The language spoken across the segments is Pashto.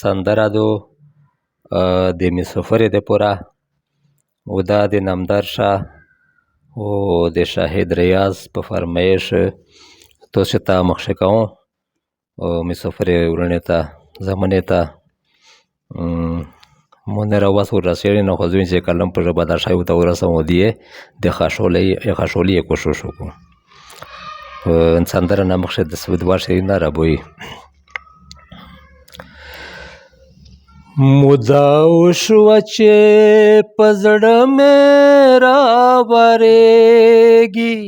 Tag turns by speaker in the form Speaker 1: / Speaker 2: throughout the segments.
Speaker 1: سندره دو د مسافر د پورا و دا د نامدار شاه و د شاهد ریاض په فرمایش تاسو ته مخشه کوم مسافر ورنه ته زمانه ته منیر واس ورسېړي نه خو ځین چې کلم په ژبه د شایو ته ورسوم دی د خاشولې کوشش وکړو سندره نه مخشه د سود واشه نه رابوي مودا وشو چې پزړه مې راورېږي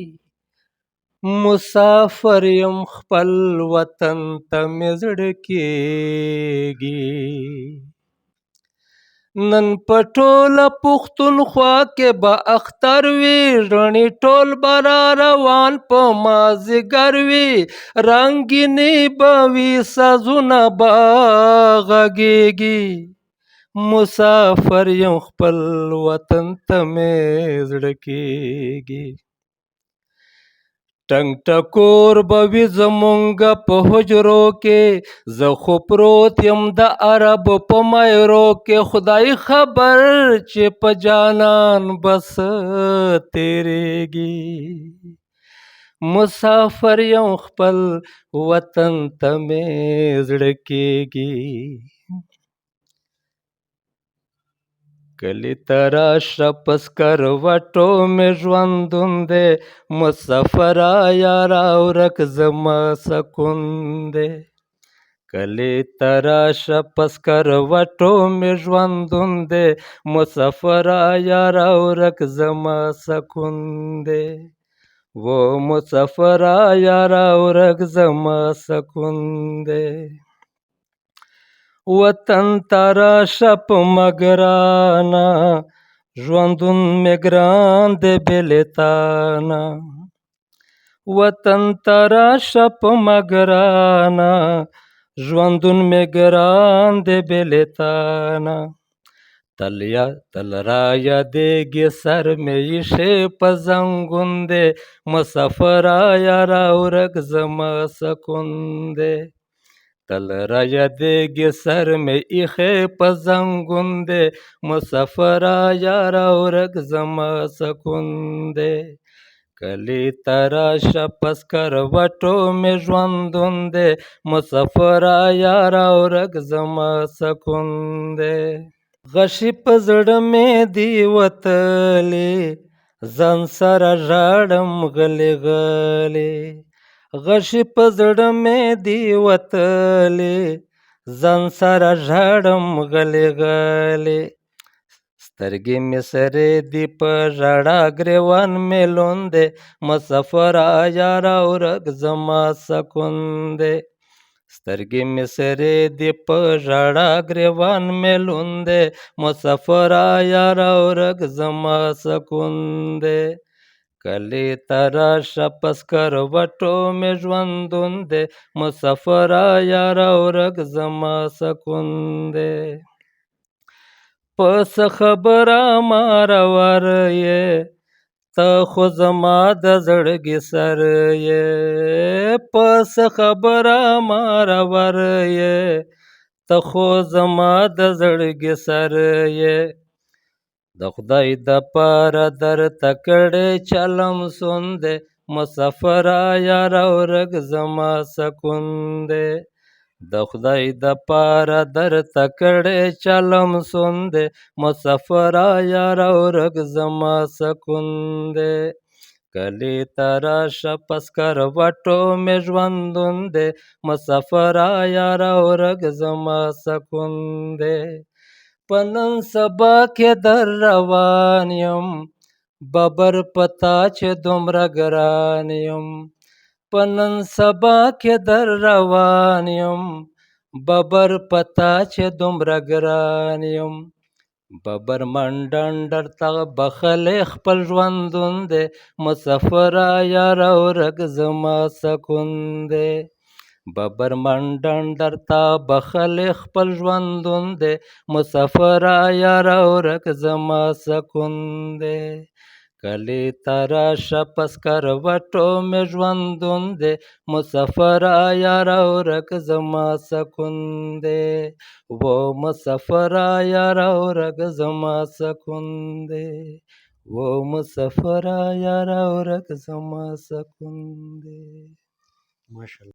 Speaker 1: مسافر یم خپل وطن ته مې زړه کېږي نن په ټوله پښتونخوا کې به اختر وي رڼې ټول به را روان په مازدیګر وي رنګینې به وي سازونه به غږېږي مسافر یم خپل وطن ته مې زړه کېږي ټنګ ټکور به وي زمونږ په حجرو کې زه خو پروت یم د عرب په مایرو کې خدای خبر چې په جانان بس تیریږي مسافر یم خپل وطن ته مې زړه کېږي کلی تراشه پس کروټو مې ژوندون دی مسافره یاره ورک زما سکون دی کلی تراشه پس کروټو مې ژوندون دی مسافره یاره ورک زما سکون دی و مسافره یاره ورک زما سکون دی وطن تراشه په مګرانا ژوندون مې ګران دی بېلتانا وطن تراشه په مګرانا ژوندون مې ګران دی بېلتانا تل را یادېږي سر مې ایښې په زنګون دی مسافره یاره ورک زما سکون دی تل را یادېږي سر مې ایښې په زنګون دی مسافره یاره ورک زما سکون دی کلی تراشه پس کروټو مې ژوندون دی مسافره یاره ورک زما سکون دی غشي په زړه مې دی وتلې ځان سره ژاړم غلې غلې غشي په زړه مې دی وتلې ځان سره ژاړم غلې غلې سترګې مې سرې دی په ژړا ګریوان مې لوند دی مسافره یاره ورک زما سکون دی سترګې مې سرې دی په ژړا ګریوان مې لوند دی مسافره یاره ورک زما سکون دی کلی تراشه پس کروټو مې ژوندون دی مسافره یاره ورک زما سکون دی په څه خبره مارور یې ته خو زما د زړګي سر یې په څه خبره مارور یې ته خو زما د زړګي سر یې د خدای د پاره درته کړی چلم سون دی مسافره یاره ورک زما سکون دی د خدای د پاره درته کړی چلم سون دی مسافره یاره ورک زما سکون دی کلی تراشه پس کروټو مې ژوندون دی مسافره یاره ورک زما سکون دی په نن سبا کې در روان یم ببر پتا چې دومره ګران یم په نن سبا کې در روان یم ببر پتا چې دومره ګران یم ببر منډنډر ته بخلی خپل ژوندون دی مسافره یاره ورک زما سکون دی ببر منډنډر ته بخلی خپل ژوندون دی مسافره یاره ورک زما سکون دی کلی تراشه پس کروټو مې ژوندون دی مسافره یاره ورک زما سکون دی و مسافره یاره ورک زما سکون دی و مسافره یاره ورک زما سکون دی. ماشاءالله.